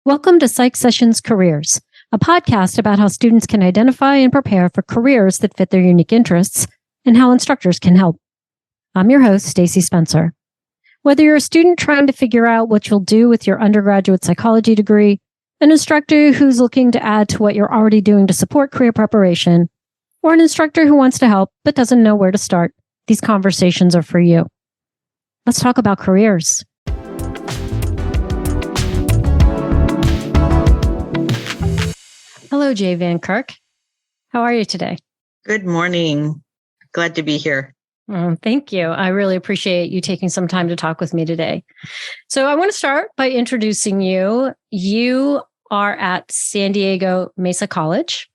Welcome to Psych Sessions Careers, a podcast about how students can identify and prepare for careers that fit their unique interests and how instructors can help. I'm your host, Stacey Spencer. Whether you're a student trying to figure out what you'll do with your undergraduate psychology degree, an instructor who's looking to add to what you're already doing to support career preparation, or an instructor who wants to help but doesn't know where to start, these conversations are for you. Let's talk about careers. Hello, Jaye Van Kirk. How are you today? Good morning. Glad to be here. Thank you. I really appreciate you taking some time to talk with me today. So I want to start by introducing you. You are at San Diego Mesa College,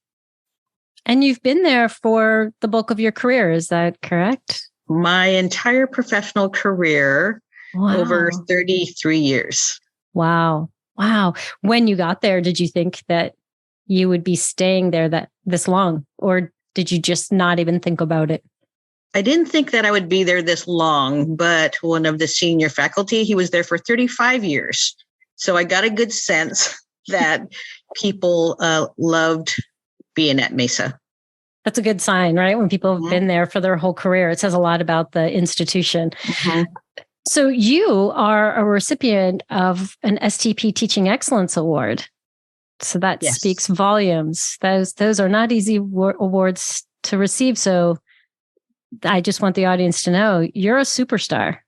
and you've been there for the bulk of your career. Is that correct? My entire professional career, over 33 years. Wow. When you got there, did you think that you would be staying there this long, or did you just not even think about it? I didn't think that I would be there this long, but one of the senior faculty, he was there for 35 years. So I got a good sense that people loved being at Mesa. That's a good sign, right? When people have been there for their whole career, it says a lot about the institution. Mm-hmm. So you are a recipient of an STP Teaching Excellence Award. So that speaks volumes. Those are not easy awards to receive. So I just want the audience to know you're a superstar.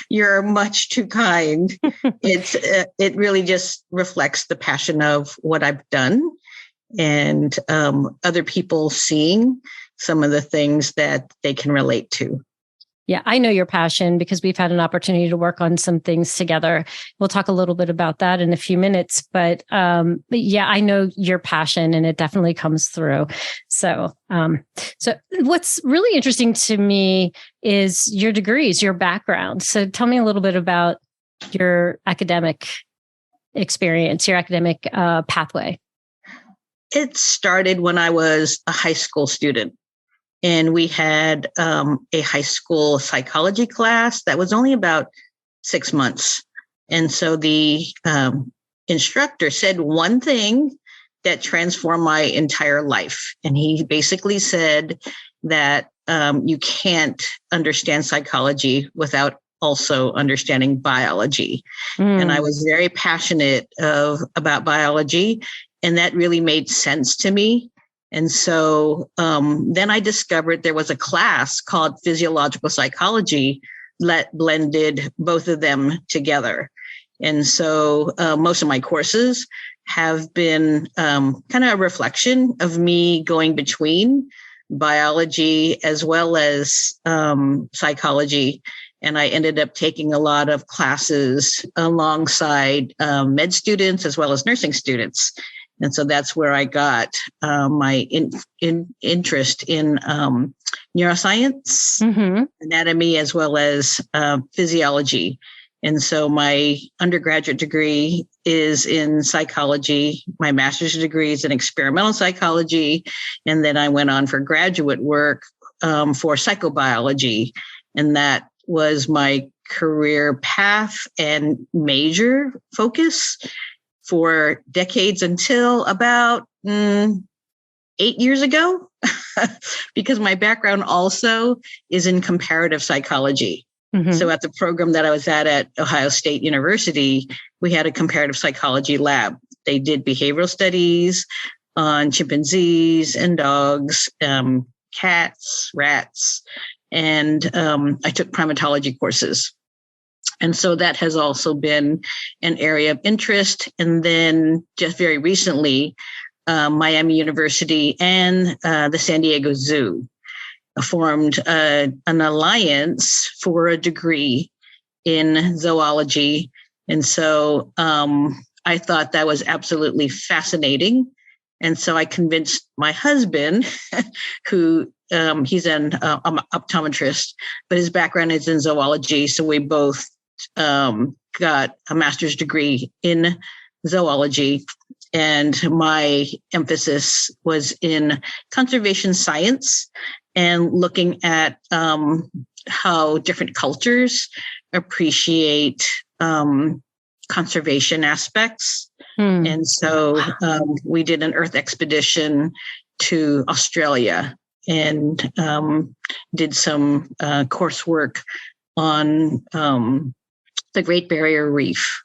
You're much too kind. It really just reflects the passion of what I've done and other people seeing some of the things that they can relate to. Yeah, I know your passion because we've had an opportunity to work on some things together. We'll talk a little bit about that in a few minutes, but yeah, I know your passion and it definitely comes through. So what's really interesting to me is your degrees, your background. So tell me a little bit about your academic experience, your academic pathway. It started when I was a high school student. And we had a high school psychology class that was only about 6 months. And so the instructor said one thing that transformed my entire life. And he basically said that you can't understand psychology without also understanding biology. And I was very passionate about biology, and that really made sense to me. And so then I discovered there was a class called physiological psychology that blended both of them together. And so most of my courses have been kind of a reflection of me going between biology as well as psychology. And I ended up taking a lot of classes alongside med students as well as nursing students. And so that's where I got my interest in neuroscience, anatomy, as well as physiology. And so my undergraduate degree is in psychology. My master's degree is in experimental psychology. And then I went on for graduate work for psychobiology. And that was my career path and major focus for decades until about 8 years ago, because my background also is in comparative psychology. Mm-hmm. So at the program that I was at Ohio State University, we had a comparative psychology lab. They did behavioral studies on chimpanzees and dogs, cats, rats, and I took primatology courses. And so that has also been an area of interest. And then just very recently, Miami University and the San Diego Zoo formed an alliance for a degree in zoology. And so I thought that was absolutely fascinating. And so I convinced my husband, who he's an optometrist, but his background is in zoology. So we both got a master's degree in zoology, and my emphasis was in conservation science and looking at how different cultures appreciate conservation aspects. And so we did an Earth expedition to Australia and did some coursework on the Great Barrier Reef.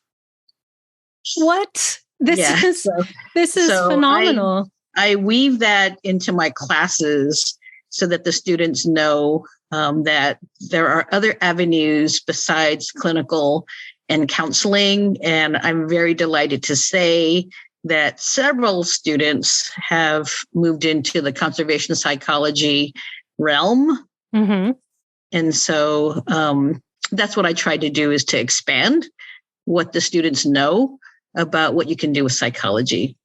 What? This is phenomenal. I weave that into my classes so that the students know that there are other avenues besides clinical and counseling. And I'm very delighted to say that several students have moved into the conservation psychology realm. And so that's what I try to do, is to expand what the students know about what you can do with psychology.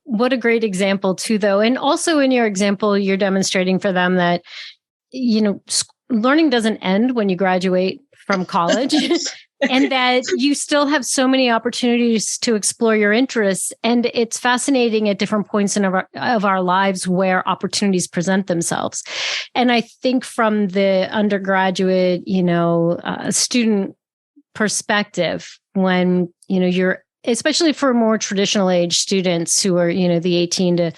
What a great example too, though. And also in your example, you're demonstrating for them that, learning doesn't end when you graduate from college. And that you still have so many opportunities to explore your interests. And it's fascinating at different points of our lives where opportunities present themselves. And I think from the undergraduate, student perspective, when, you're, especially for more traditional age students who are, the 18 to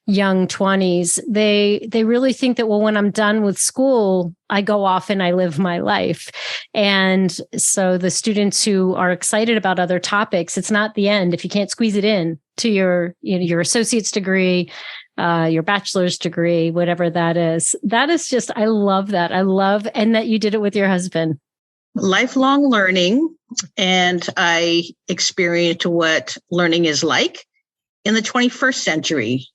young 20s, they really think that, well, when I'm done with school, I go off and I live my life. And so the students who are excited about other topics, it's not the end. If you can't squeeze it in to your associate's degree, your bachelor's degree, whatever that is just, I love that. And that you did it with your husband. Lifelong learning. And I experienced what learning is like in the 21st century,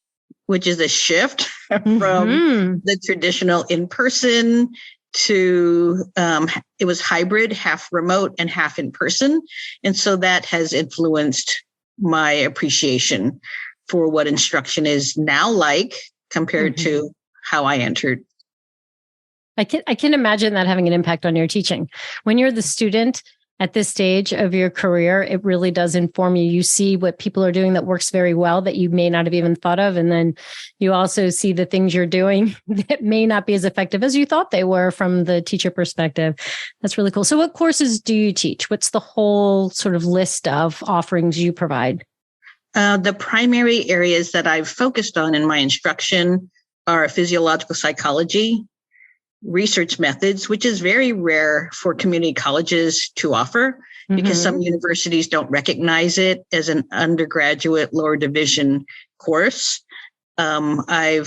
which is a shift from the traditional in-person to it was hybrid, half remote and half in person. And so that has influenced my appreciation for what instruction is now like compared to how I entered. I can imagine that having an impact on your teaching. When you're the student at this stage of your career, it really does inform you. You see what people are doing that works very well that you may not have even thought of. And then you also see the things you're doing that may not be as effective as you thought they were from the teacher perspective. That's really cool. So what courses do you teach? What's the whole sort of list of offerings you provide? The primary areas that I've focused on in my instruction are physiological psychology, research methods, which is very rare for community colleges to offer because some universities don't recognize it as an undergraduate lower division course. I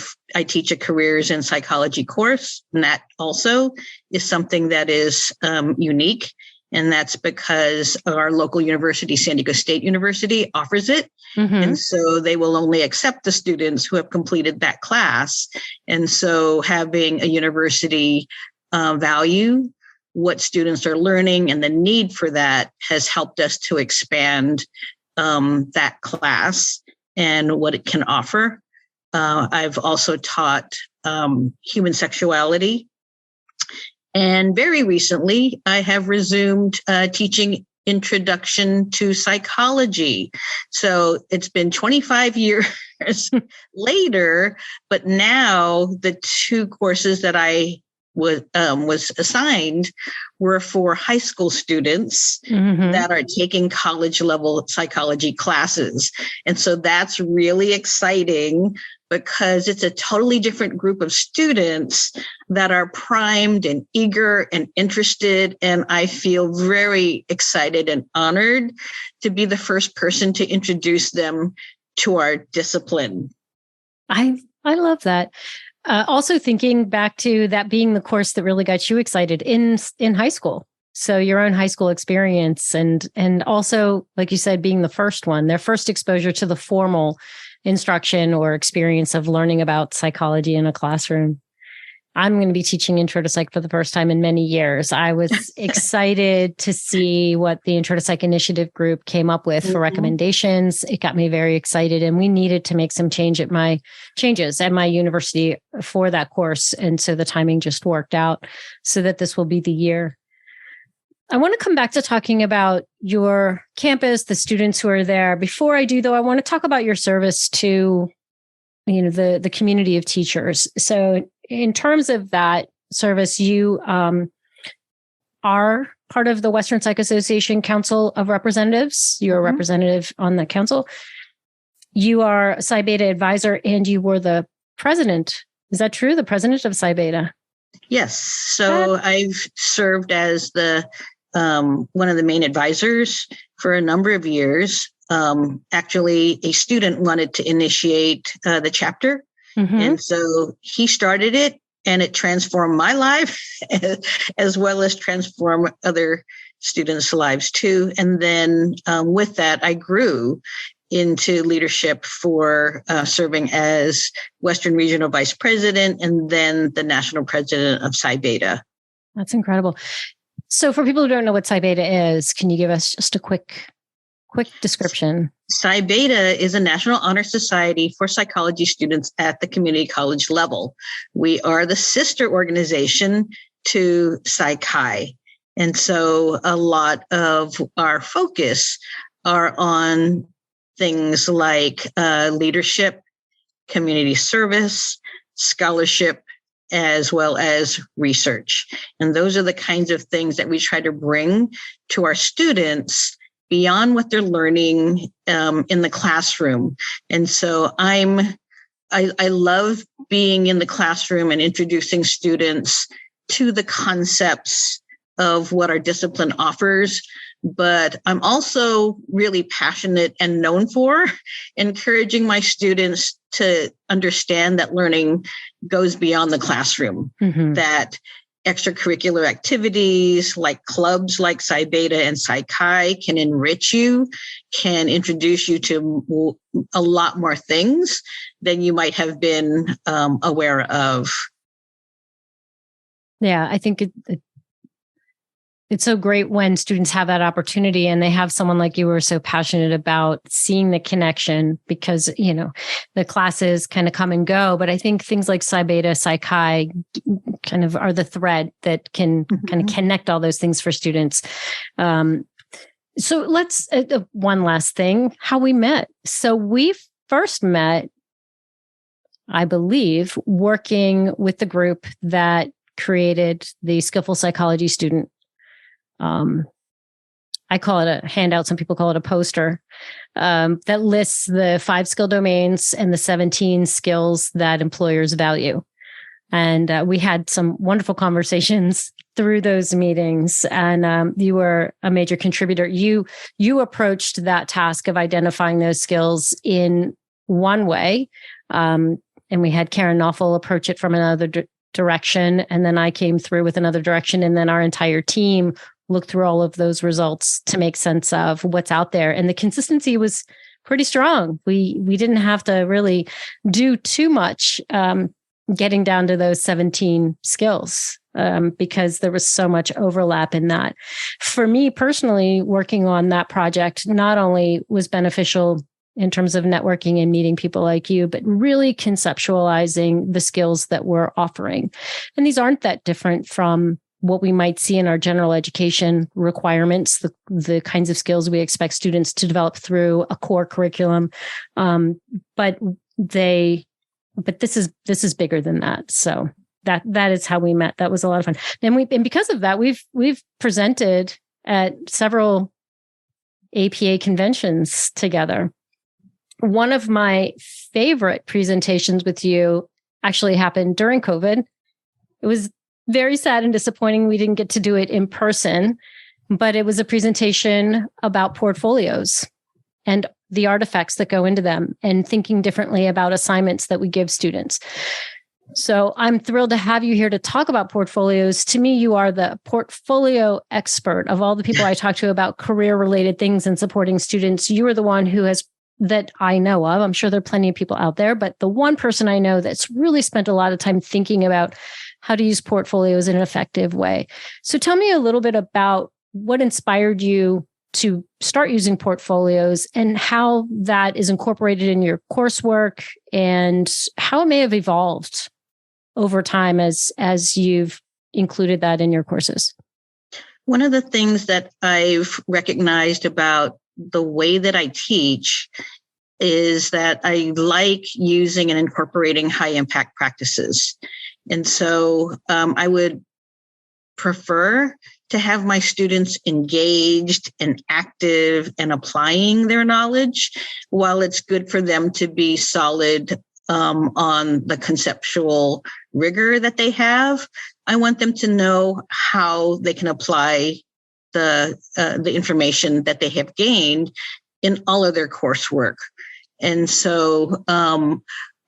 teach a careers in psychology course, and that also is something that is unique. And that's because our local university, San Diego State University, offers it. And so they will only accept the students who have completed that class. And so having a university value what students are learning and the need for that has helped us to expand that class and what it can offer. I've also taught human sexuality. And very recently, I have resumed teaching Introduction to Psychology. So it's been 25 years later, but now the two courses that I was assigned were for high school students that are taking college level psychology classes. And so that's really exciting because it's a totally different group of students that are primed and eager and interested. And I feel very excited and honored to be the first person to introduce them to our discipline. I love that. Also thinking back to that being the course that really got you excited in high school. So your own high school experience and also, like you said, being the first one, their first exposure to the formal instruction or experience of learning about psychology in a classroom. I'm going to be teaching Intro to Psych for the first time in many years. I was excited to see what the Intro to Psych Initiative group came up with for recommendations. It got me very excited, and we needed to make some changes at my university for that course. And so the timing just worked out so that this will be the year. I want to come back to talking about your campus, the students who are there. Before I do, though, I want to talk about your service to, the community of teachers. So in terms of that service, you are part of the Western Psych Association Council of Representatives. You're a representative on the council. You are a Psi Beta advisor, and you were the president. Is that true? The president of Psi Beta? Yes. So I've served as the one of the main advisors for a number of years. Actually, a student wanted to initiate the chapter. And so he started it, and it transformed my life as well as transform other students' lives too. And then with that, I grew into leadership for serving as Western Regional Vice President and then the National President of Psi Beta. That's incredible. So for people who don't know what Psi Beta is, can you give us just a quick description? Psi Beta is a National Honor Society for psychology students at the community college level. We are the sister organization to Psi Chi. And so a lot of our focus are on things like leadership, community service, scholarship, as well as research. And those are the kinds of things that we try to bring to our students beyond what they're learning in the classroom. And so I love being in the classroom and introducing students to the concepts of what our discipline offers. But I'm also really passionate and known for encouraging my students to understand that learning goes beyond the classroom, that extracurricular activities like clubs like Psi Beta and Psi Chi can enrich you, can introduce you to a lot more things than you might have been aware of. Yeah, I think it's so great when students have that opportunity and they have someone like you who are so passionate about seeing the connection, because, the classes kind of come and go. But I think things like Psi Beta, Psi Chi kind of are the thread that can kind of connect all those things for students. So let's, one last thing, how we met. So we first met, I believe, working with the group that created the Skillful Psychology Student. I call it a handout. Some people call it a poster that lists the 5 skill domains and the 17 skills that employers value. And we had some wonderful conversations through those meetings. And you were a major contributor. You approached that task of identifying those skills in one way. And we had Karen Knopfel approach it from another direction. And then I came through with another direction. And then our entire team looked through all of those results to make sense of what's out there. And the consistency was pretty strong. We didn't have to really do too much getting down to those 17 skills because there was so much overlap in that. For me personally, working on that project not only was beneficial in terms of networking and meeting people like you, but really conceptualizing the skills that we're offering. And these aren't that different from what we might see in our general education requirements, the kinds of skills we expect students to develop through a core curriculum. But this is bigger than that. So that is how we met. That was a lot of fun. And because of that, we've presented at several APA conventions together. One of my favorite presentations with you actually happened during COVID. It was very sad and disappointing we didn't get to do it in person, but it was a presentation about portfolios and the artifacts that go into them and thinking differently about assignments that we give students. So I'm thrilled to have you here to talk about portfolios. To me, you are the portfolio expert of all the people I talk to about career-related things and supporting students. You are the one that I know of. I'm sure there are plenty of people out there, but the one person I know that's really spent a lot of time thinking about how to use portfolios in an effective way. So tell me a little bit about what inspired you to start using portfolios and how that is incorporated in your coursework and how it may have evolved over time as you've included that in your courses. One of the things that I've recognized about the way that I teach is that I like using and incorporating high impact practices. And so I would prefer to have my students engaged and active and applying their knowledge. While it's good for them to be solid on the conceptual rigor that they have, I want them to know how they can apply the information that they have gained in all of their coursework. And so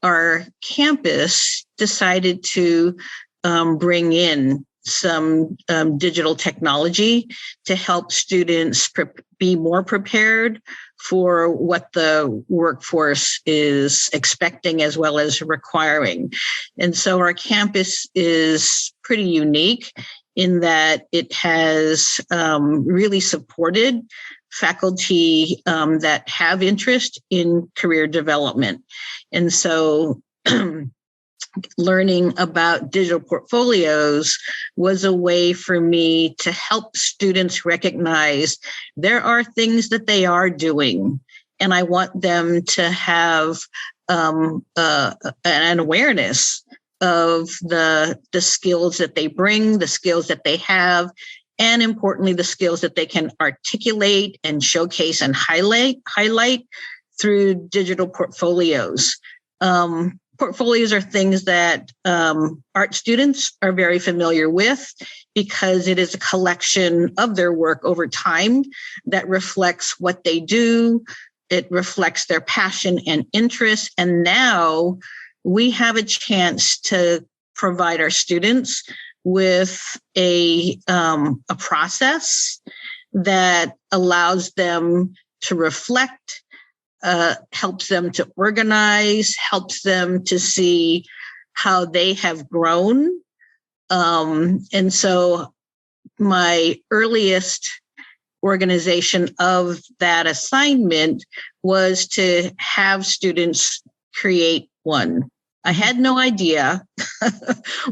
our campus decided to bring in some digital technology to help students be more prepared for what the workforce is expecting as well as requiring. And so our campus is pretty unique in that it has really supported faculty that have interest in career development. And so learning about digital portfolios was a way for me to help students recognize there are things that they are doing, and I want them to have an awareness of the skills that they bring, the skills that they have, and importantly, the skills that they can articulate and showcase and highlight through digital portfolios. Portfolios are things that art students are very familiar with because it is a collection of their work over time that reflects what they do. It reflects their passion and interest. And now we have a chance to provide our students with a process that allows them to reflect, helps them to organize, helps them to see how they have grown. And so my earliest organization of that assignment was to have students create one. I had no idea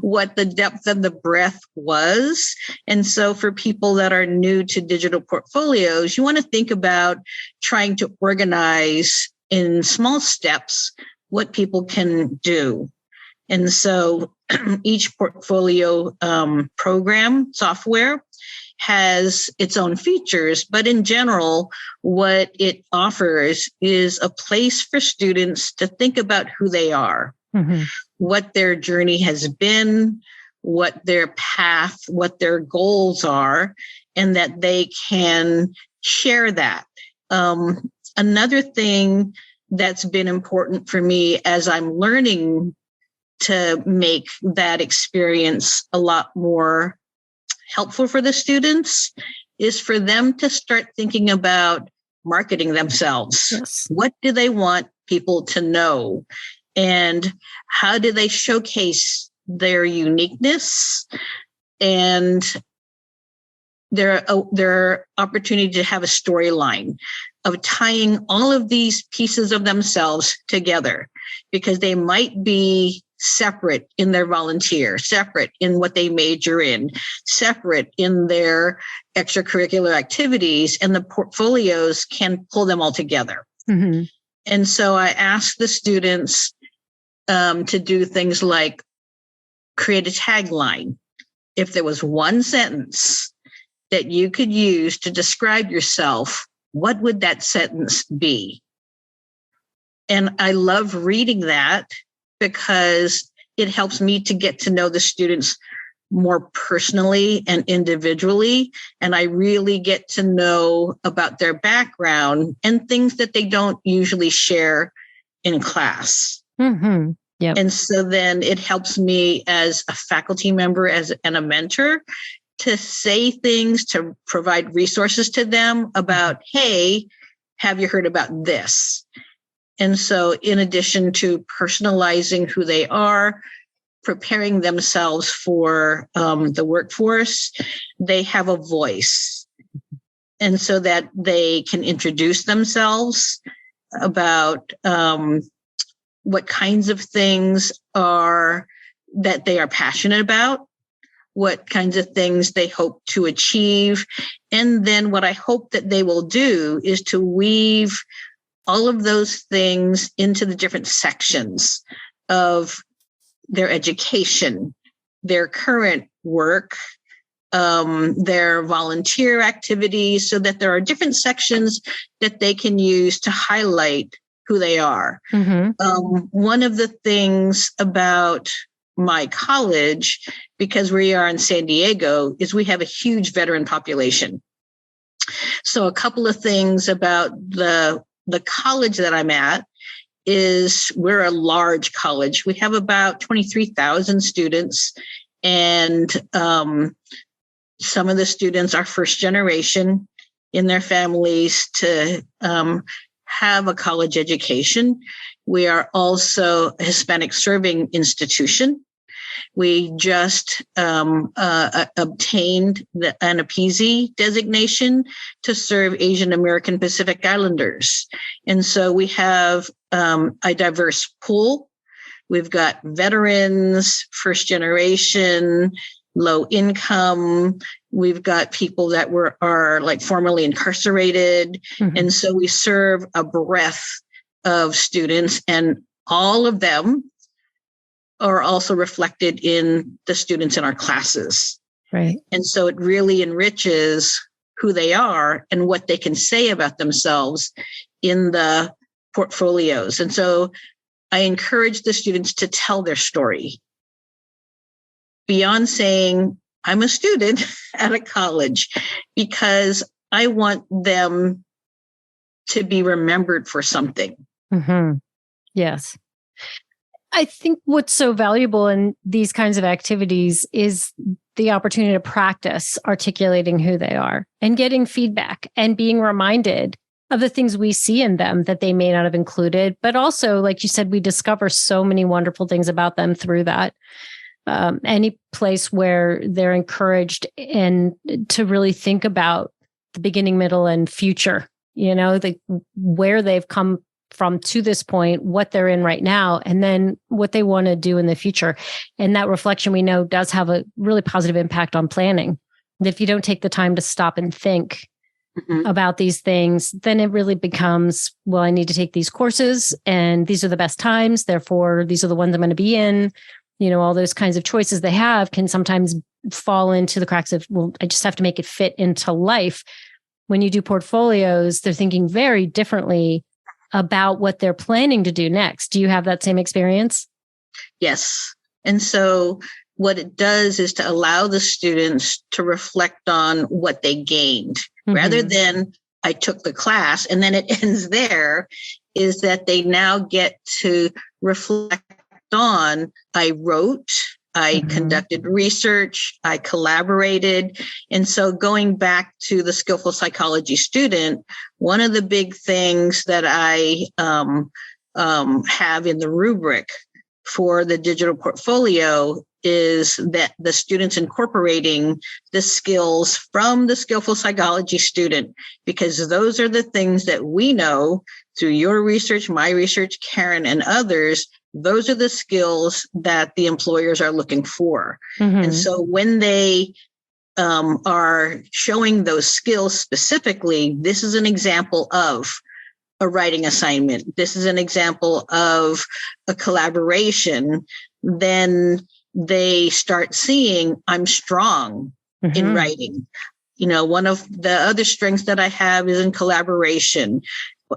what the depth and the breadth was. And so for people that are new to digital portfolios, you want to think about trying to organize in small steps what people can do. And so each portfolio program software has its own features, but in general, what it offers is a place for students to think about who they are. Mm-hmm. What their journey has been, what their path, what their goals are, and that they can share that. Another thing that's been important for me as I'm learning to make that experience a lot more helpful for the students is for them to start thinking about marketing themselves. Yes. What do they want people to know? And how do they showcase their uniqueness and their opportunity to have a storyline of tying all of these pieces of themselves together? Because they might be separate in their volunteer, separate in what they major in, separate in their extracurricular activities, and the portfolios can pull them all together. Mm-hmm. And so I asked the students to do things like create a tagline. If there was one sentence that you could use to describe yourself, what would that sentence be? And I love reading that because it helps me to get to know the students more personally and individually. And I really get to know about their background and things that they don't usually share in class. Mm-hmm. Yep. And so then it helps me as a faculty member and a mentor to say things, to provide resources to them about, hey, have you heard about this? And so in addition to personalizing who they are, preparing themselves for the workforce, they have a voice. And so that they can introduce themselves about what kinds of things are that they are passionate about, what kinds of things they hope to achieve. And then what I hope that they will do is to weave all of those things into the different sections of their education, their current work, their volunteer activities, so that there are different sections that they can use to highlight who they are. One of the things about my college, because we are in San Diego, is we have a huge veteran population. So a couple of things about the college that I'm at is we're a large college. We have about 23,000 students, and some of the students are first generation in their families to have a college education. We are also a Hispanic serving institution. We just obtained an APISI designation to serve Asian American Pacific Islanders. And so we have a diverse pool. We've got veterans, first generation, low income. We've got people that are like formerly incarcerated. And so we serve a breadth of students, and all of them are also reflected in the students in our classes. Right. And so it really enriches who they are and what they can say about themselves in the portfolios. And so I encourage the students to tell their story beyond saying, I'm a student at a college, because I want them to be remembered for something. Yes. I think what's so valuable in these kinds of activities is the opportunity to practice articulating who they are and getting feedback and being reminded of the things we see in them that they may not have included. But also, like you said, we discover so many wonderful things about them through that. Any place where they're encouraged and to really think about the beginning, middle, and future, where they've come from to this point, what they're in right now, and then what they want to do in the future. And that reflection, we know, does have a really positive impact on planning. And if you don't take the time to stop and think about these things, then it really becomes, well, I need to take these courses, and these are the best times. Therefore, these are the ones I'm going to be in. All those kinds of choices they have can sometimes fall into the cracks of, well, I just have to make it fit into life. When you do portfolios, they're thinking very differently about what they're planning to do next. Do you have that same experience? Yes. And so what it does is to allow the students to reflect on what they gained rather than I took the class and then it ends there, is that they now get to reflect on, I wrote, I conducted research, I collaborated. And so going back to the skillful psychology student, one of the big things that I have in the rubric for the digital portfolio is that the students incorporating the skills from the skillful psychology student, because those are the things that we know through your research, my research, Karen, and others. Those are the skills that the employers are looking for. And so when they are showing those skills specifically, this is an example of a writing assignment. This is an example of a collaboration. Then they start seeing, I'm strong in writing. One of the other strengths that I have is in collaboration.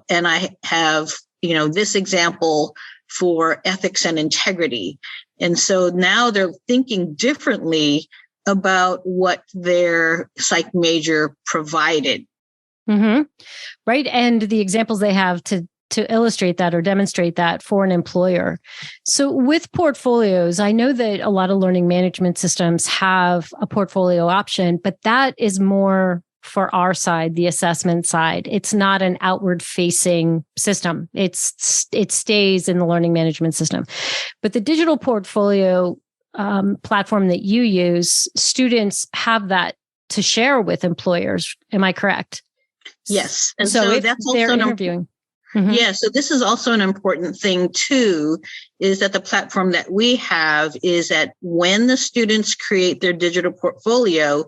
And I have, this example for ethics and integrity. And so now they're thinking differently about what their psych major provided. Right. And the examples they have to illustrate that or demonstrate that for an employer. So with portfolios, I know that a lot of learning management systems have a portfolio option, but that is more for our side, the assessment side. It's not an outward facing system. It stays in the learning management system. But the digital portfolio platform that you use, students have that to share with employers. Am I correct? Yes. And so that's also they're interviewing. Yeah. So this is also an important thing too, is that the platform that we have is that when the students create their digital portfolio,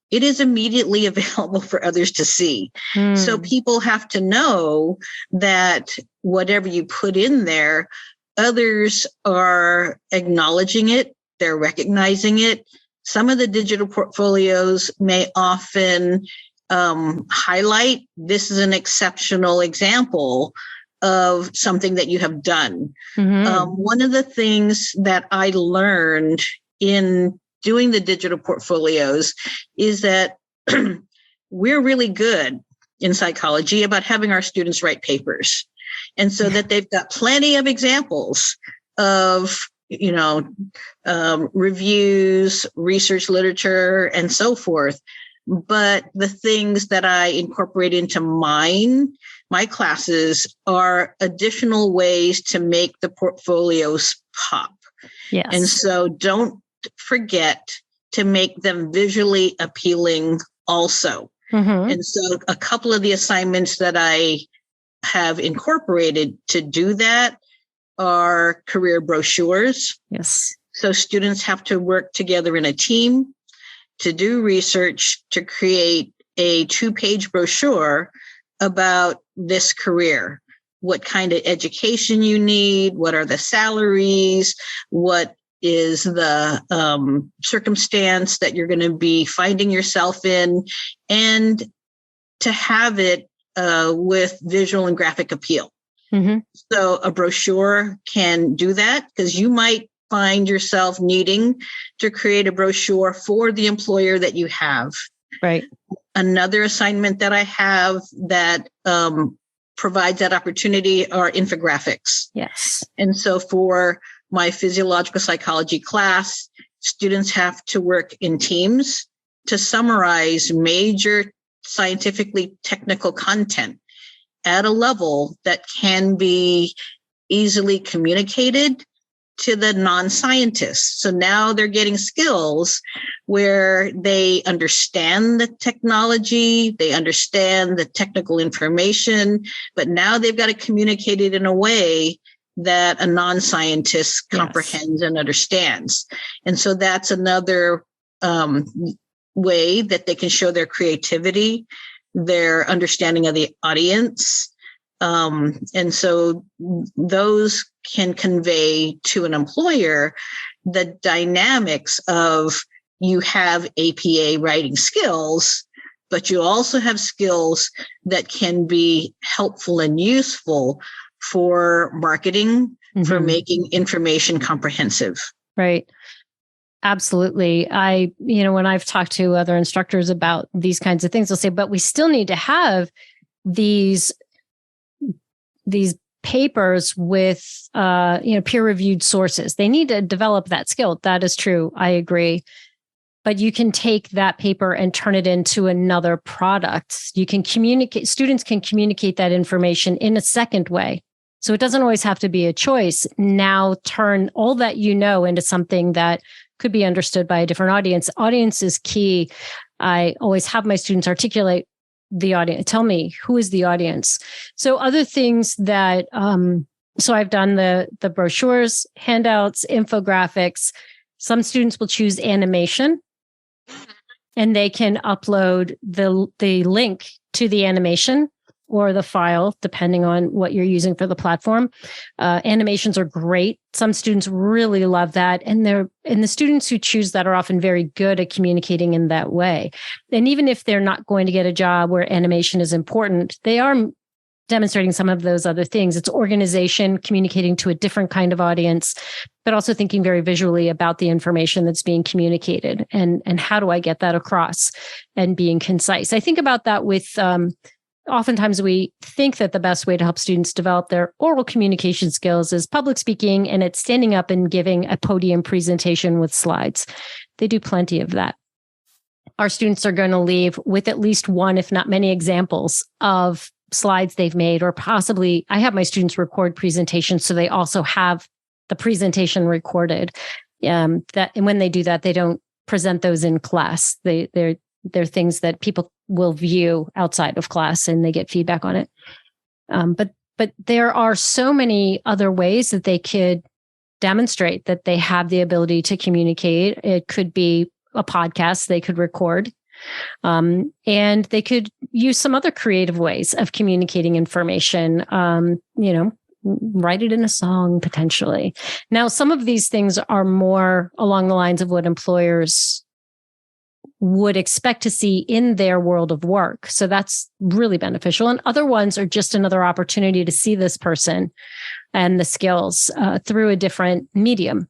it is immediately available for others to see. So people have to know that whatever you put in there, others are acknowledging it, they're recognizing it, Some of the digital portfolios may often highlight, this is an exceptional example of something that you have done. One of the things that I learned in doing the digital portfolios is that we're really good in psychology about having our students write papers. And so that they've got plenty of examples of, reviews, research literature, and so forth. But the things that I incorporate into my classes are additional ways to make the portfolios pop. Yes. And so don't forget to make them visually appealing also. And so a couple of the assignments that I have incorporated to do that are career brochures. Yes. So students have to work together in a team to do research to create a 2-page brochure about this career. What kind of education you need, what are the salaries, what is the circumstance that you're going to be finding yourself in, and to have it with visual and graphic appeal. So a brochure can do that, because you might find yourself needing to create a brochure for the employer that you have. Right. Another assignment that I have that provides that opportunity are infographics. Yes. And so for my physiological psychology class, students have to work in teams to summarize major scientifically technical content at a level that can be easily communicated to the non-scientists. So now they're getting skills where they understand the technology, they understand the technical information, but now they've got to communicate it in a way that a non-scientist comprehends and understands. And so that's another way that they can show their creativity, their understanding of the audience. And so those can convey to an employer the dynamics of, you have APA writing skills, but you also have skills that can be helpful and useful for marketing, for making information comprehensive. Right. Absolutely. When I've talked to other instructors about these kinds of things, they'll say, but we still need to have these papers with, peer-reviewed sources. They need to develop that skill. That is true. I agree. But you can take that paper and turn it into another product. You can communicate, students can communicate that information in a second way. So it doesn't always have to be a choice. Now turn all that into something that could be understood by a different audience. Audience is key. I always have my students articulate the audience. Tell me, who is the audience? So other things that, so I've done the brochures, handouts, infographics. Some students will choose animation, and they can upload the link to the animation or the file, depending on what you're using for the platform. Animations are great. Some students really love that. And the students who choose that are often very good at communicating in that way. And even if they're not going to get a job where animation is important, they are demonstrating some of those other things. It's organization, communicating to a different kind of audience, but also thinking very visually about the information that's being communicated and how do I get that across, and being concise. I think about that with, oftentimes we think that the best way to help students develop their oral communication skills is public speaking, and it's standing up and giving a podium presentation with slides. They do plenty of that. Our students are going to leave with at least one, if not many, examples of slides they've made, or possibly I have my students record presentations, so they also have the presentation recorded. And when they do that, they don't present those in class. They're things that people will view outside of class, and they get feedback on it. But there are so many other ways that they could demonstrate that they have the ability to communicate. It could be a podcast they could record. And they could use some other creative ways of communicating information, write it in a song, potentially. Now, some of these things are more along the lines of what employers would expect to see in their world of work. So that's really beneficial. And other ones are just another opportunity to see this person and the skills through a different medium.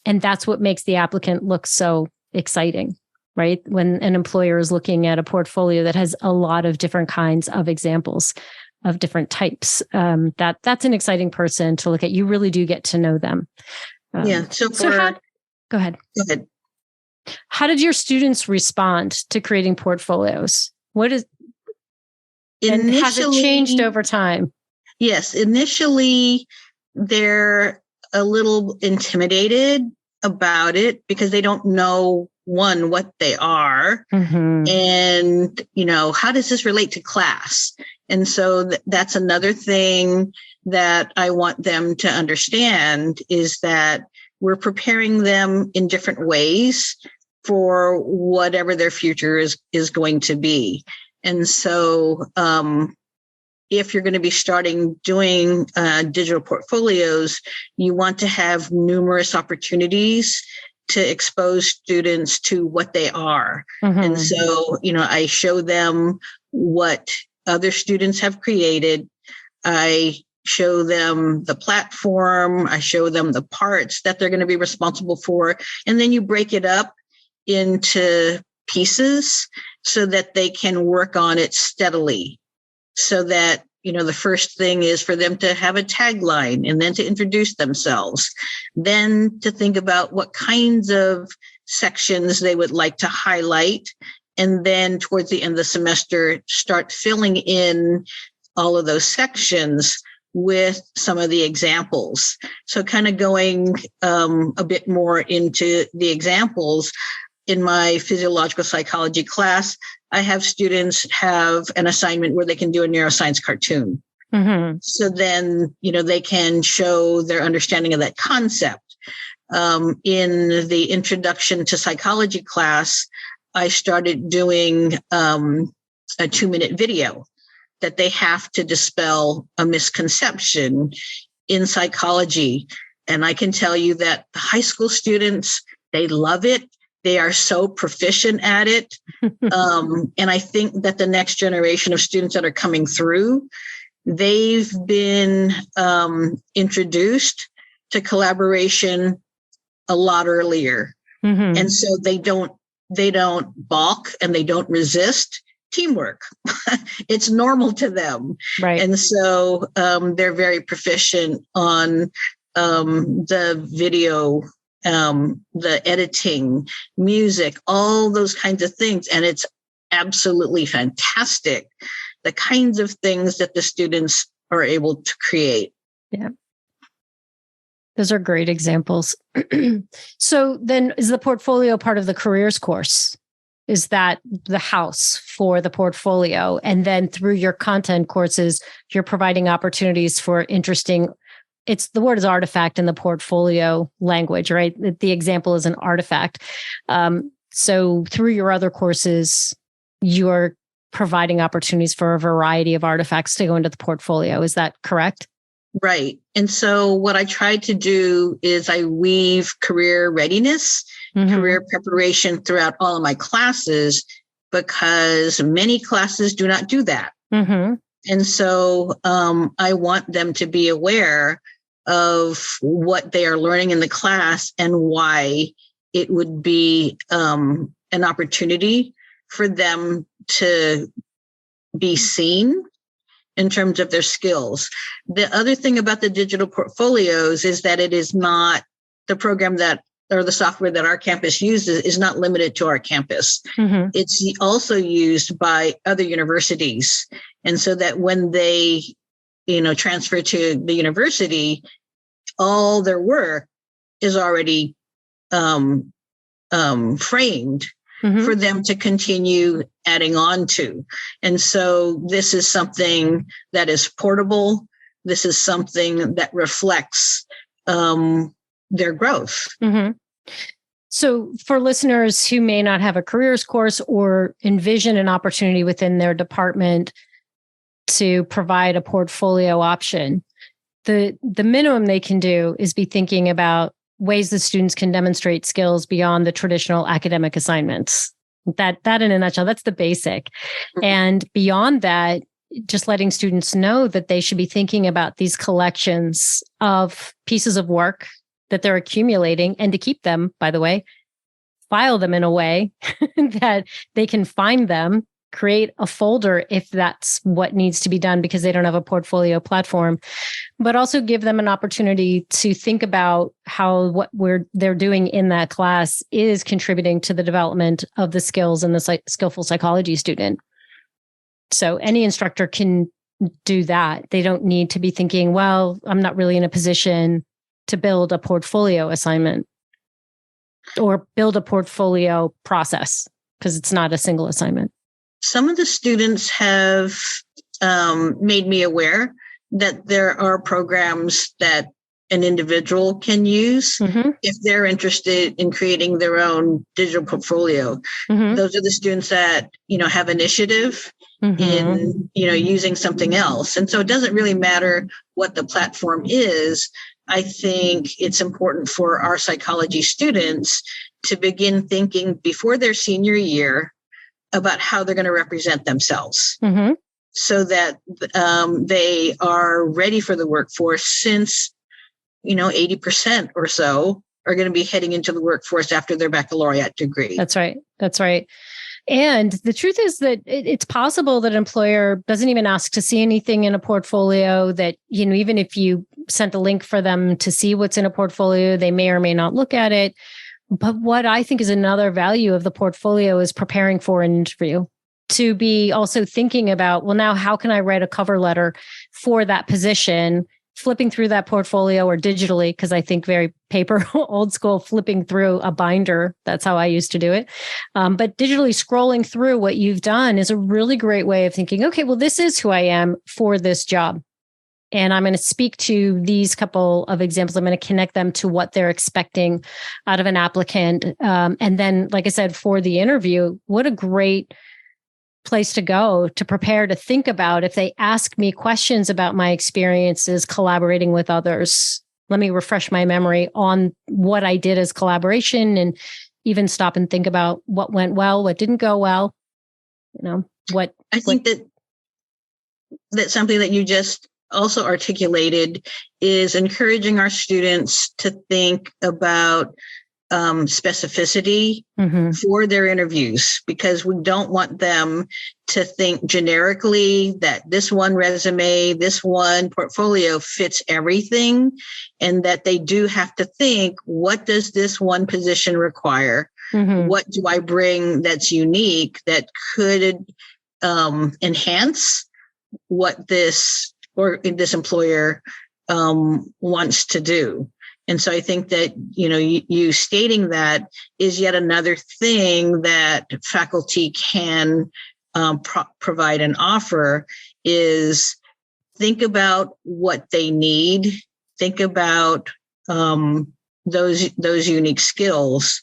And that's what makes the applicant look so exciting, right? When an employer is looking at a portfolio that has a lot of different kinds of examples of different types, that's an exciting person to look at. You really do get to know them. Yeah. Go ahead. Go ahead. How did your students respond to creating portfolios? And has it changed over time? Yes. Initially, they're a little intimidated about it because they don't know, one, what they are, and, how does this relate to class? And so that's another thing that I want them to understand is that we're preparing them in different ways for whatever their future is going to be. And so if you're going to be starting doing digital portfolios, you want to have numerous opportunities to expose students to what they are. And so, I show them what other students have created. I show them the platform. I show them the parts that they're going to be responsible for. And then you break it up into pieces so that they can work on it steadily. So that, the first thing is for them to have a tagline and then to introduce themselves, then to think about what kinds of sections they would like to highlight. And then towards the end of the semester, start filling in all of those sections with some of the examples. So kind of going a bit more into the examples. In my physiological psychology class, I have students have an assignment where they can do a neuroscience cartoon. So then, they can show their understanding of that concept. In the introduction to psychology class, I started doing a 2-minute video that they have to dispel a misconception in psychology. And I can tell you that the high school students, they love it. They are so proficient at it. And I think that the next generation of students that are coming through, they've been introduced to collaboration a lot earlier. And so they don't balk and they don't resist teamwork. It's normal to them. Right. And so they're very proficient on the video, the editing, music, all those kinds of things. And it's absolutely fantastic, the kinds of things that the students are able to create. Yeah. Those are great examples. So then is the portfolio part of the careers course? Is that the house for the portfolio? And then through your content courses, you're providing opportunities for interesting, the word is artifact in the portfolio language, right? The example is an artifact. So through your other courses, you're providing opportunities for a variety of artifacts to go into the portfolio. Is that correct? Right. And so what I tried to do is I weave career readiness, career preparation throughout all of my classes, because many classes do not do that. And so I want them to be aware of what they are learning in the class and why it would be an opportunity for them to be seen in terms of their skills. The other thing about the digital portfolios is that it is not the program that, or the software that our campus uses is not limited to our campus. It's also used by other universities. And so that when they, transfer to the university, all their work is already framed for them to continue adding on to. And so this is something that is portable. This is something that reflects their growth. So for listeners who may not have a careers course or envision an opportunity within their department to provide a portfolio option, the minimum they can do is be thinking about ways that students can demonstrate skills beyond the traditional academic assignments. That in a nutshell, that's the basic. And beyond that, just letting students know that they should be thinking about these collections of pieces of work that they're accumulating, and to keep them, by the way, file them in a way that they can find them, create a folder if that's what needs to be done because they don't have a portfolio platform, but also give them an opportunity to think about how what they're doing in that class is contributing to the development of the skills in the skillful psychology student. So any instructor can do that. They don't need to be thinking, well, I'm not really in a position to build a portfolio assignment or build a portfolio process, because it's not a single assignment. Some of the students have made me aware that there are programs that an individual can use if they're interested in creating their own digital portfolio. Those are the students that, have initiative in, using something else. And so it doesn't really matter what the platform is. I think it's important for our psychology students to begin thinking before their senior year about how they're going to represent themselves so that they are ready for the workforce, since, 80% or so are going to be heading into the workforce after their baccalaureate degree. That's right. And the truth is that it's possible that an employer doesn't even ask to see anything in a portfolio, that, even if you sent a link for them to see what's in a portfolio, they may or may not look at it. But what I think is another value of the portfolio is preparing for an interview, to be also thinking about, well, now how can I write a cover letter for that position, flipping through that portfolio, or digitally, because I think very paper, old school, flipping through a binder. That's how I used to do it. But digitally scrolling through what you've done is a really great way of thinking, okay, well, this is who I am for this job. And I'm going to speak to these couple of examples. I'm going to connect them to what they're expecting out of an applicant. And then, like I said, for the interview, what a great place to go to prepare to think about, if they ask me questions about my experiences collaborating with others, let me refresh my memory on what I did as collaboration, and even stop and think about what went well, what didn't go well. I think that something that you just also articulated is encouraging our students to think about specificity for their interviews, because we don't want them to think generically that this one resume, this one portfolio fits everything, and that they do have to think, what does this one position require? What do I bring that's unique that could enhance what this employer wants to do? And so I think that, you stating that is yet another thing that faculty can provide and offer, is think about what they need, think about those unique skills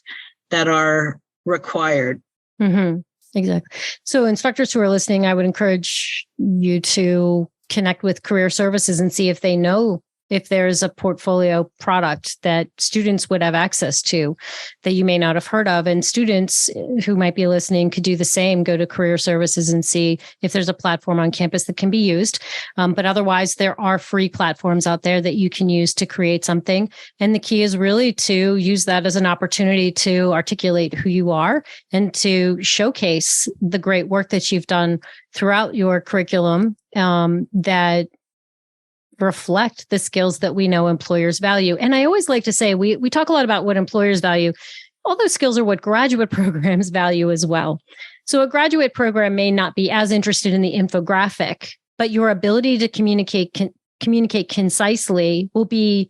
that are required. Exactly. So instructors who are listening, I would encourage you to connect with career services and see if they know if there's a portfolio product that students would have access to that you may not have heard of. And students who might be listening could do the same, go to career services and see if there's a platform on campus that can be used. But otherwise, there are free platforms out there that you can use to create something. And the key is really to use that as an opportunity to articulate who you are and to showcase the great work that you've done throughout your curriculum that reflect the skills that we know employers value. And I always like to say, we talk a lot about what employers value. All those skills are what graduate programs value as well. So a graduate program may not be as interested in the infographic, but your ability to communicate concisely will be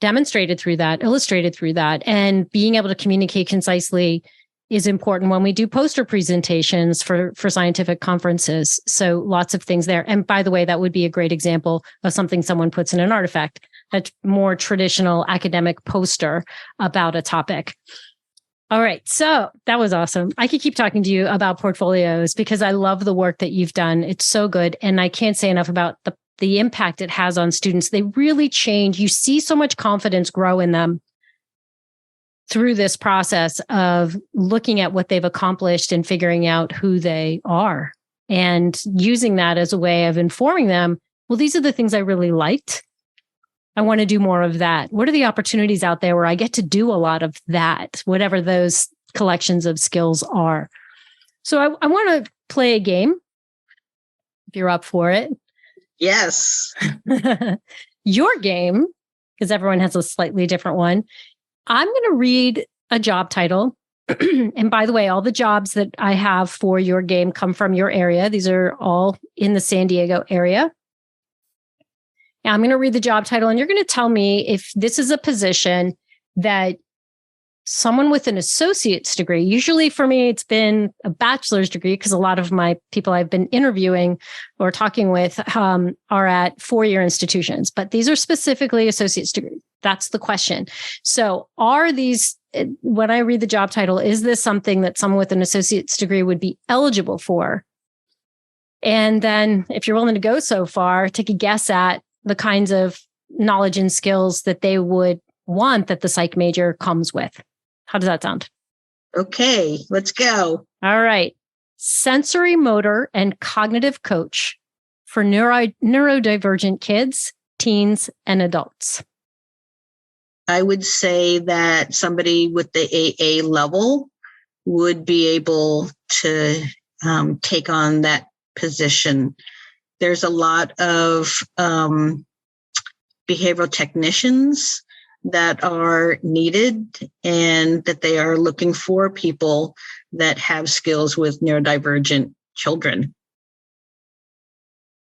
demonstrated through that, illustrated through that. And being able to communicate concisely is important when we do poster presentations for scientific conferences. So lots of things there. And by the way, that would be a great example of something someone puts in an artifact, a more traditional academic poster about a topic. All right. So that was awesome. I could keep talking to you about portfolios because I love the work that you've done. It's so good. And I can't say enough about the impact it has on students. They really change. You see so much confidence grow in them through this process of looking at what they've accomplished and figuring out who they are and using that as a way of informing them, well, these are the things I really liked. I want to do more of that. What are the opportunities out there where I get to do a lot of that, whatever those collections of skills are? So I want to play a game, if you're up for it. Yes. Your game, because everyone has a slightly different one. I'm going to read a job title. And by the way, all the jobs that I have for your game come from your area. These are all in the San Diego area. Now, I'm going to read the job title, and you're going to tell me if this is a position that someone with an associate's degree, usually for me, it's been a bachelor's degree because a lot of my people I've been interviewing or talking with are at four-year institutions, but these are specifically associate's degrees. That's the question. So are these, when I read the job title, is this something that someone with an associate's degree would be eligible for? And then if you're willing to go so far, take a guess at the kinds of knowledge and skills that they would want that the psych major comes with. How does that sound? Okay, let's go. All right. Sensory motor and cognitive coach for neurodivergent kids, teens, and adults. I would say that somebody with the AA level would be able to take on that position. There's a lot of behavioral technicians that are needed and that they are looking for people that have skills with neurodivergent children.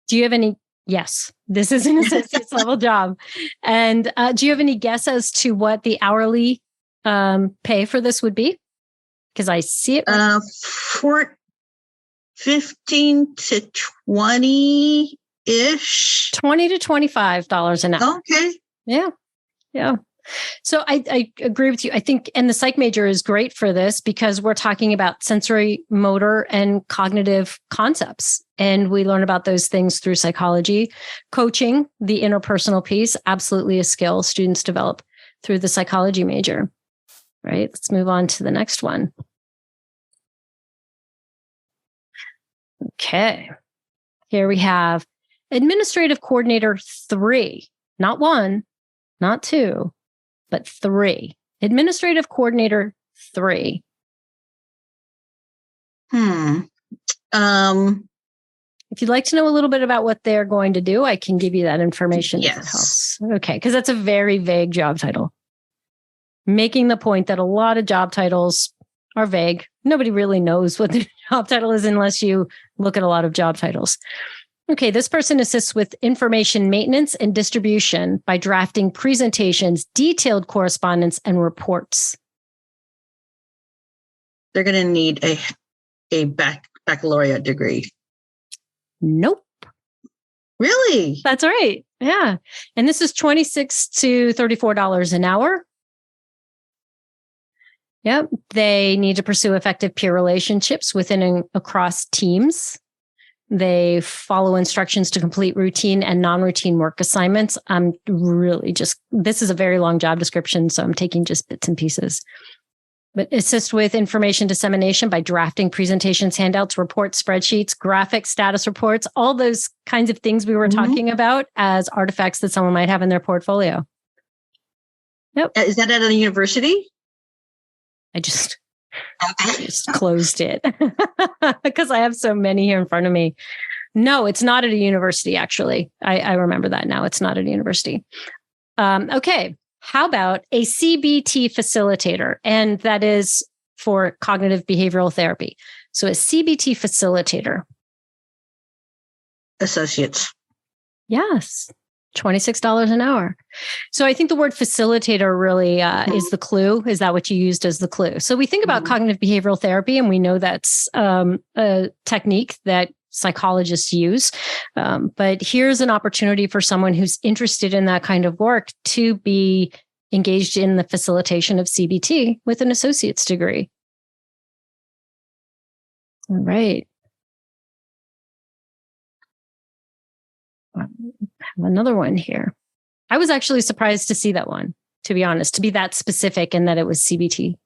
Do you have any? Yes, this is an associate's level job. And do you have any guess as to what the hourly pay for this would be? Because I see it. For 15 to 20-ish. $20 to $25 an hour. Okay. Yeah. So I agree with you. I think, and the psych major is great for this because we're talking about sensory, motor, and cognitive concepts. And we learn about those things through psychology. Coaching, the interpersonal piece, absolutely a skill students develop through the psychology major. Right? Let's move on to the next one. Okay. Here we have Administrative Coordinator 3, not 1, not 2, but 3. Administrative Coordinator 3. If you'd like to know a little bit about what they're going to do, I can give you that information if it helps. Okay, because that's a very vague job title. Making the point that a lot of job titles are vague. Nobody really knows what the job title is unless you look at a lot of job titles. Okay, this person assists with information maintenance and distribution by drafting presentations, detailed correspondence, and reports. They're going to need a baccalaureate degree. Nope. Really? That's right. Yeah. And this is $26 to $34 an hour. Yep. They need to pursue effective peer relationships within and across teams. They follow instructions to complete routine and non-routine work assignments. I'm really this is a very long job description, so I'm taking just bits and pieces. But assist with information dissemination by drafting presentations, handouts, reports, spreadsheets, graphics, status reports, all those kinds of things we were talking about as artifacts that someone might have in their portfolio. Yep. Is that at a university? I just closed it because I have so many here in front of me. No, it's not at a university, actually. I remember that now. It's not at a university. Okay. How about a CBT facilitator? And that is for cognitive behavioral therapy. So a CBT facilitator. Associates. Yes. $26 an hour. So I think the word facilitator really is the clue. Is that what you used as the clue? So we think about cognitive behavioral therapy, and we know that's a technique that psychologists use. But here's an opportunity for someone who's interested in that kind of work to be engaged in the facilitation of CBT with an associate's degree. All right. I have another one here. I was actually surprised to see that one. to be honest, to be that specific and that it was CBT.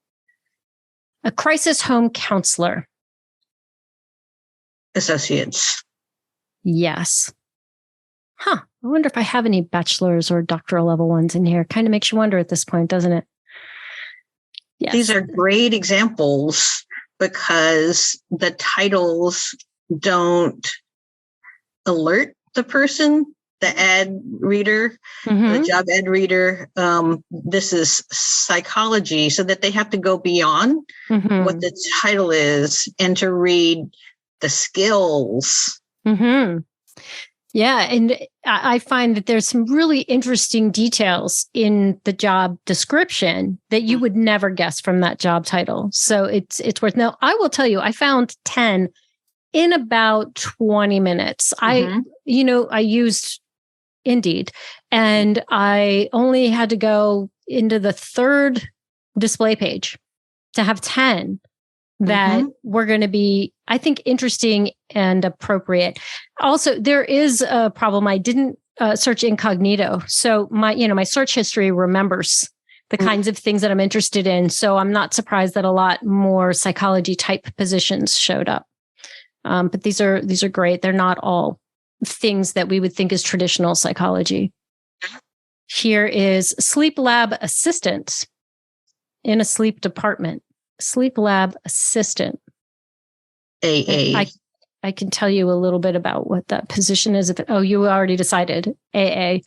A crisis home counselor. Associates. Yes. I wonder if I have any bachelor's or doctoral level ones in here. Kind of makes you wonder at this point, doesn't it? Yes. These are great examples because the titles don't alert the person, the ad reader, the job ad reader. This is psychology, so that they have to go beyond what the title is and to read the skills. Yeah. And I find that there's some really interesting details in the job description that you would never guess from that job title. So it's worth. Now, I will tell you, I found 10 in about 20 minutes. I used Indeed, and I only had to go into the third display page to have 10 that were going to be, I think, interesting and appropriate. Also, there is a problem. I didn't search incognito. So my search history remembers the kinds of things that I'm interested in. So I'm not surprised that a lot more psychology type positions showed up. But these are great. They're not all things that we would think is traditional psychology. Here is sleep lab assistant in a sleep department. Sleep lab assistant. AA. I can tell you a little bit about what that position is. You already decided. AA.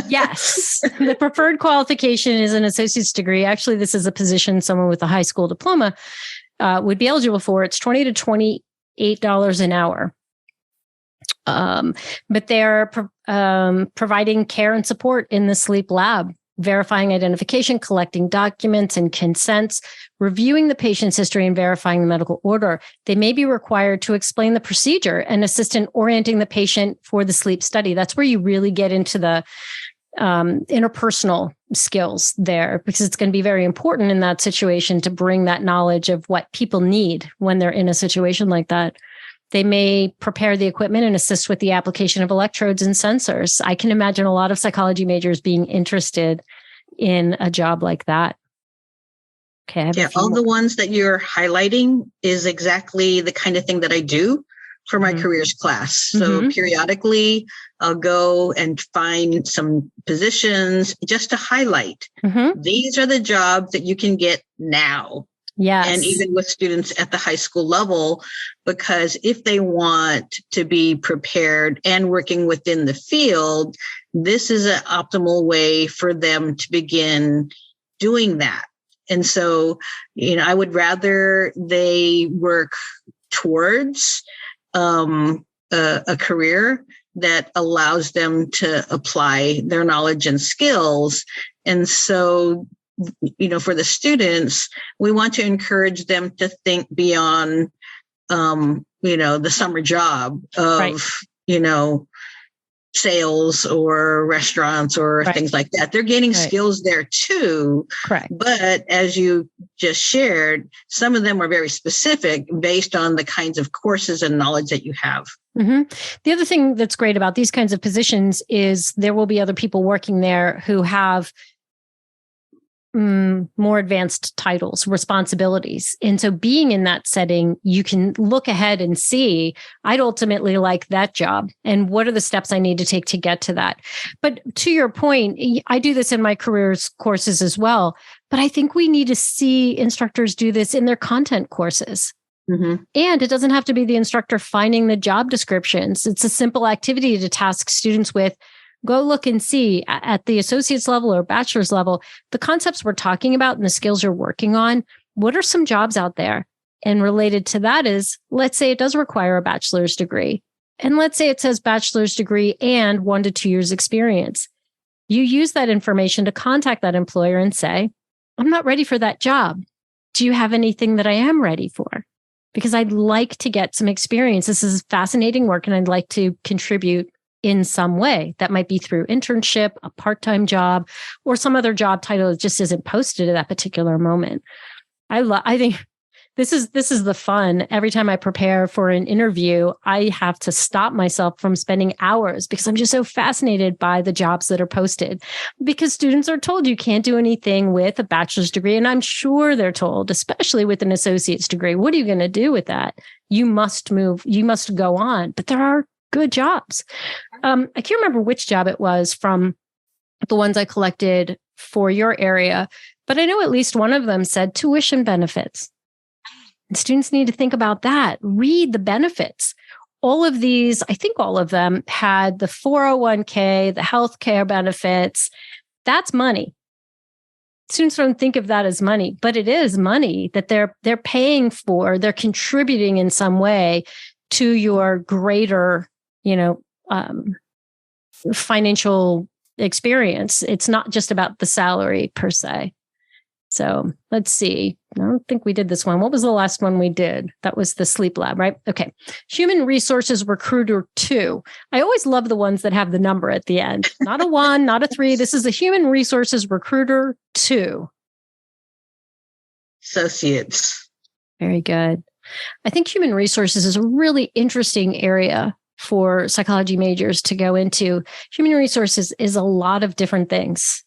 Yes. The preferred qualification is an associate's degree. Actually, this is a position someone with a high school diploma would be eligible for. It's $20 to $28 an hour. But they're providing care and support in the sleep lab, verifying identification, collecting documents and consents, reviewing the patient's history, and verifying the medical order. They may be required to explain the procedure and assist in orienting the patient for the sleep study. That's where you really get into the interpersonal skills there, because it's going to be very important in that situation to bring that knowledge of what people need when they're in a situation like that. They may prepare the equipment and assist with the application of electrodes and sensors. I can imagine a lot of psychology majors being interested in a job like that. Okay. All the ones that you're highlighting is exactly the kind of thing that I do for my careers class. So periodically I'll go and find some positions just to highlight. These are the jobs that you can get now. Yes. And even with students at the high school level, because if they want to be prepared and working within the field, this is an optimal way for them to begin doing that. And so, I would rather they work towards a career that allows them to apply their knowledge and skills. And so, for the students, we want to encourage them to think beyond, the summer job of, sales or restaurants or things like that. They're gaining skills there too. Correct. But as you just shared, some of them are very specific based on the kinds of courses and knowledge that you have. The other thing that's great about these kinds of positions is there will be other people working there who have more advanced titles, responsibilities. And so being in that setting, you can look ahead and see, I'd ultimately like that job. And what are the steps I need to take to get to that? But to your point, I do this in my careers courses as well. But I think we need to see instructors do this in their content courses. And it doesn't have to be the instructor finding the job descriptions. It's a simple activity to task students with. Go look and see at the associate's level or bachelor's level, the concepts we're talking about and the skills you're working on. What are some jobs out there? And related to that is, let's say it does require a bachelor's degree. And let's say it says bachelor's degree and 1 to 2 years experience. You use that information to contact that employer and say, I'm not ready for that job. Do you have anything that I am ready for? Because I'd like to get some experience. This is fascinating work and I'd like to contribute in some way. That might be through internship, a part-time job, or some other job title that just isn't posted at that particular moment. I think This is the fun. Every time I prepare for an interview, I have to stop myself from spending hours because I'm just so fascinated by the jobs that are posted. Because students are told you can't do anything with a bachelor's degree. And I'm sure they're told, especially with an associate's degree, what are you going to do with that? You must move, you must go on. But there are good jobs. I can't remember which job it was from the ones I collected for your area, but I know at least one of them said tuition benefits. And students need to think about that. Read the benefits. All of these, I think all of them had the 401k, the healthcare benefits. That's money. Students don't think of that as money, but it is money that they're paying for. They're contributing in some way to your greater, financial experience. It's not just about the salary per se. So let's see. I don't think we did this one. What was the last one we did? That was the sleep lab, right? Okay. Human Resources Recruiter 2. I always love the ones that have the number at the end. Not a 1, not a 3. This is the Human Resources Recruiter 2. Associates. Very good. I think human resources is a really interesting area for psychology majors to go into. Human resources is a lot of different things.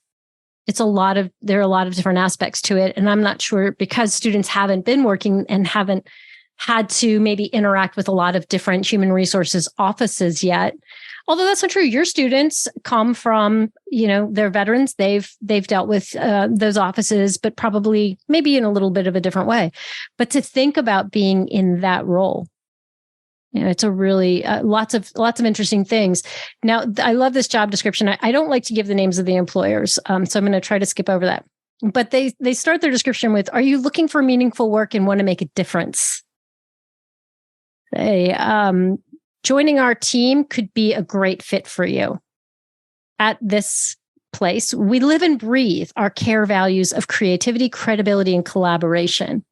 There are a lot of different aspects to it. And I'm not sure because students haven't been working and haven't had to maybe interact with a lot of different human resources offices yet. Although that's not true. Your students come from, they're veterans. They've dealt with those offices, but probably maybe in a little bit of a different way. But to think about being in that role, it's a really lots of interesting things. Now, I love this job description. I don't like to give the names of the employers, so I'm going to try to skip over that. But they start their description with, "Are you looking for meaningful work and want to make a difference?" Joining our team could be a great fit for you. At this place, we live and breathe our core values of creativity, credibility, and collaboration.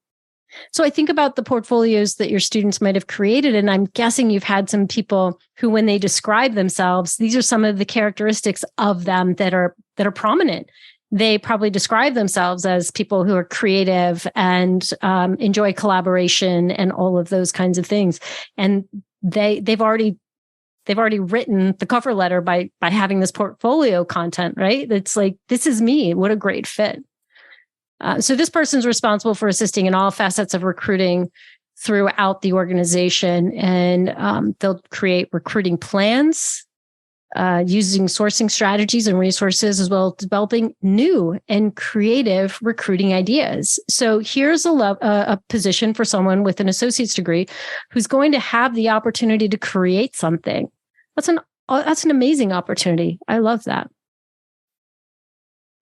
So I think about the portfolios that your students might have created, and I'm guessing you've had some people who, when they describe themselves, these are some of the characteristics of them that are prominent. They probably describe themselves as people who are creative and enjoy collaboration and all of those kinds of things. And they've already written the cover letter by having this portfolio content, right? It's like, this is me. What a great fit. So this person's responsible for assisting in all facets of recruiting throughout the organization, and they'll create recruiting plans, using sourcing strategies and resources, as well as developing new and creative recruiting ideas. So here's a position for someone with an associate's degree who's going to have the opportunity to create something. That's an amazing opportunity. I love that.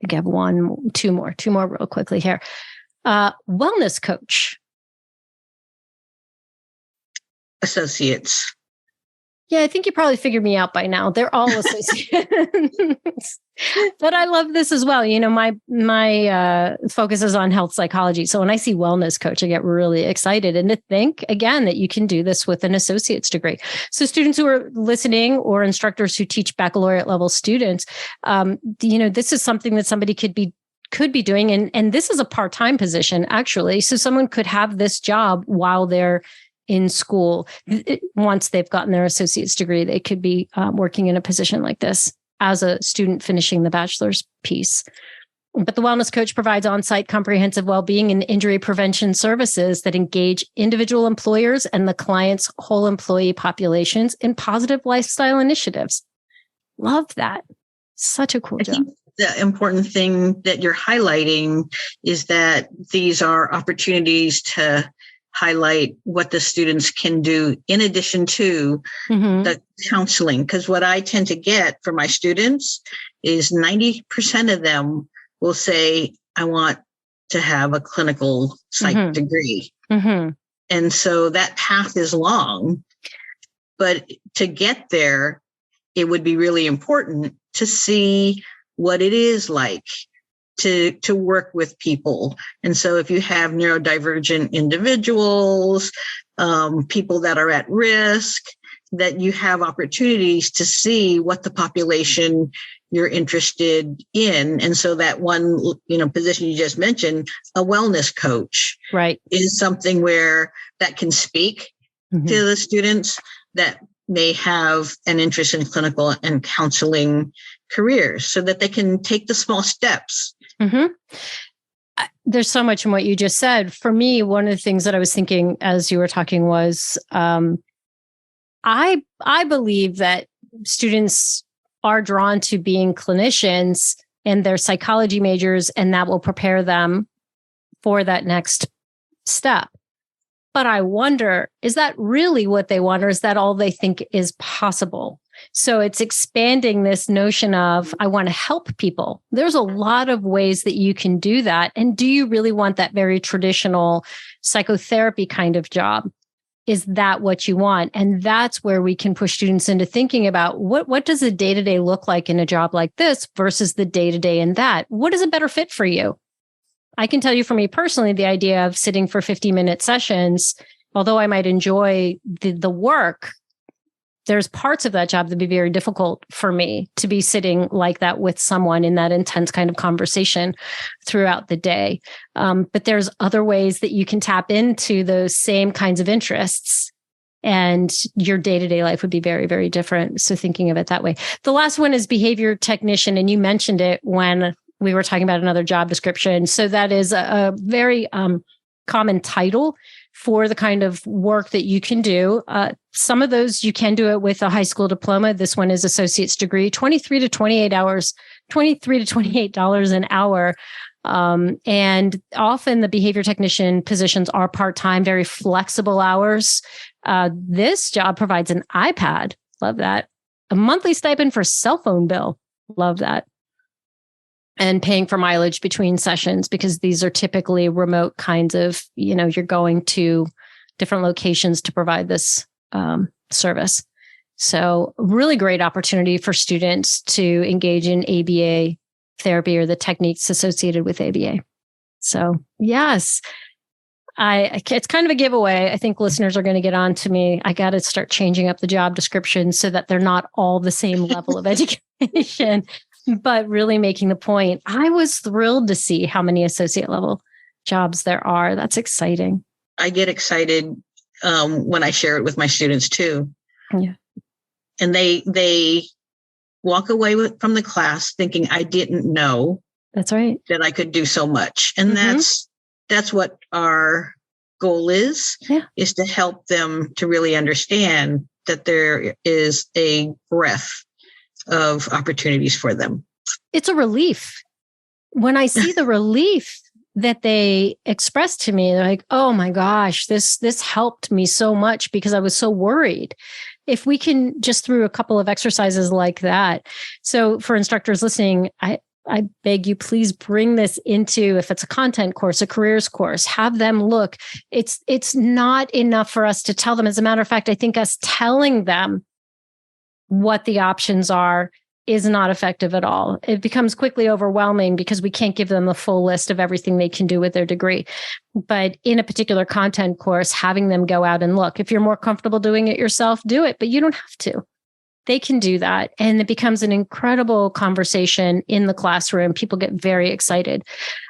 I think I have two more real quickly here. Wellness coach. Associates. Yeah, I think you probably figured me out by now. They're all associates. But I love this as well. My focus is on health psychology. So when I see wellness coach, I get really excited. And to think, again, that you can do this with an associate's degree. So students who are listening, or instructors who teach baccalaureate level students, this is something that somebody could be doing. And this is a part-time position, actually. So someone could have this job while they're in school. Once they've gotten their associate's degree, they could be working in a position like this as a student finishing the bachelor's piece. But the wellness coach provides on-site comprehensive well-being and injury prevention services that engage individual employers and the client's whole employee populations in positive lifestyle initiatives. Love that. Such a cool job. I think the important thing that you're highlighting is that these are opportunities to highlight what the students can do in addition to the counseling. Because what I tend to get from my students is 90% of them will say, I want to have a clinical psych degree. And so that path is long, but to get there, it would be really important to see what it is like to work with people. And so if you have neurodivergent individuals, people that are at risk, that you have opportunities to see what the population you're interested in. And so that one, position you just mentioned, a wellness coach, right, is something where that can speak to the students that may have an interest in clinical and counseling careers so that they can take the small steps. There's so much in what you just said. For me, one of the things that I was thinking as you were talking was, I believe that students are drawn to being clinicians and they're psychology majors, and that will prepare them for that next step. But I wonder, is that really what they want, or is that all they think is possible? So it's expanding this notion of, I want to help people. There's a lot of ways that you can do that. And do you really want that very traditional psychotherapy kind of job? Is that what you want? And that's where we can push students into thinking about what does the day-to-day look like in a job like this versus the day-to-day in that? What is a better fit for you? I can tell you for me personally, the idea of sitting for 50-minute sessions, although I might enjoy the work, there's parts of that job that be very difficult for me to be sitting like that with someone in that intense kind of conversation throughout the day. But there's other ways that you can tap into those same kinds of interests, and your day-to-day life would be very, very different. So thinking of it that way. The last one is behavior technician, and you mentioned it when we were talking about another job description. So that is a very common title for the kind of work that you can do. Some of those you can do it with a high school diploma. This one is associate's degree, 23 to 28 hours, $23 to $28 an hour. And often the behavior technician positions are part-time, very flexible hours. This job provides an iPad. Love that. A monthly stipend for cell phone bill. Love that. And paying for mileage between sessions, because these are typically remote kinds of, you're going to different locations to provide this service. So really great opportunity for students to engage in ABA therapy or the techniques associated with ABA. So yes, it's kind of a giveaway. I think listeners are going to get on to me. I got to start changing up the job description so that they're not all the same level of education. But really making the point, I was thrilled to see how many associate level jobs there are. That's exciting. I get excited when I share it with my students too. Yeah. And they walk away from the class thinking, I didn't know that's right, that I could do so much. And that's what our goal is to help them to really understand that there is a breadth of opportunities for them. It's a relief. When I see the relief that they express to me, they're like, oh my gosh, this helped me so much because I was so worried. If we can just through a couple of exercises like that. So for instructors listening, I beg you, please bring this into, if it's a content course, a careers course, have them look. It's not enough for us to tell them. As a matter of fact, I think us telling them what the options are is not effective at all. It becomes quickly overwhelming because we can't give them the full list of everything they can do with their degree. But in a particular content course, having them go out and look. If you're more comfortable doing it yourself, do it, but you don't have to. They can do that. And it becomes an incredible conversation in the classroom. People get very excited.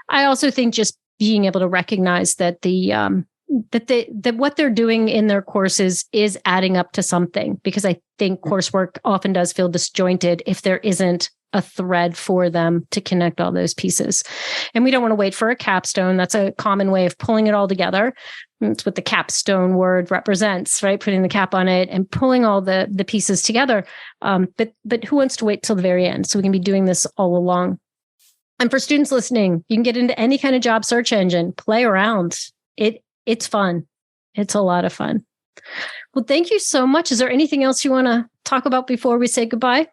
I also think just being able to recognize that that what they're doing in their courses is adding up to something, because I think coursework often does feel disjointed if there isn't a thread for them to connect all those pieces. And we don't want to wait for a capstone. That's a common way of pulling it all together. It's what the capstone word represents, right? Putting the cap on it and pulling all the pieces together. But who wants to wait till the very end? So we can be doing this all along. And for students listening, you can get into any kind of job search engine, play around. It's fun. It's a lot of fun. Well, thank you so much. Is there anything else you want to talk about before we say goodbye?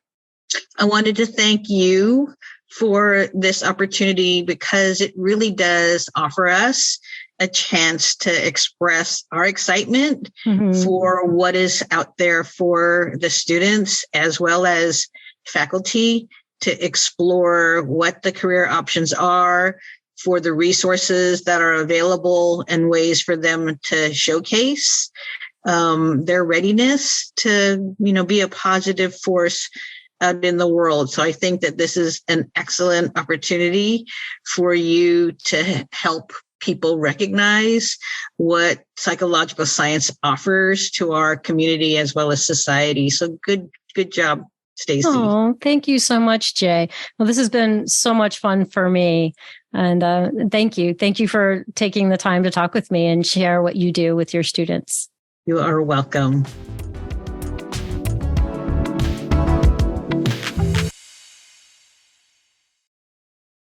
I wanted to thank you for this opportunity because it really does offer us a chance to express our excitement for what is out there for the students as well as faculty to explore what the career options are, for the resources that are available and ways for them to showcase their readiness to, be a positive force out in the world. So I think that this is an excellent opportunity for you to help people recognize what psychological science offers to our community as well as society. So good job, Stacy. Oh, thank you so much, Jaye. Well, this has been so much fun for me. And thank you. Thank you for taking the time to talk with me and share what you do with your students. You are welcome.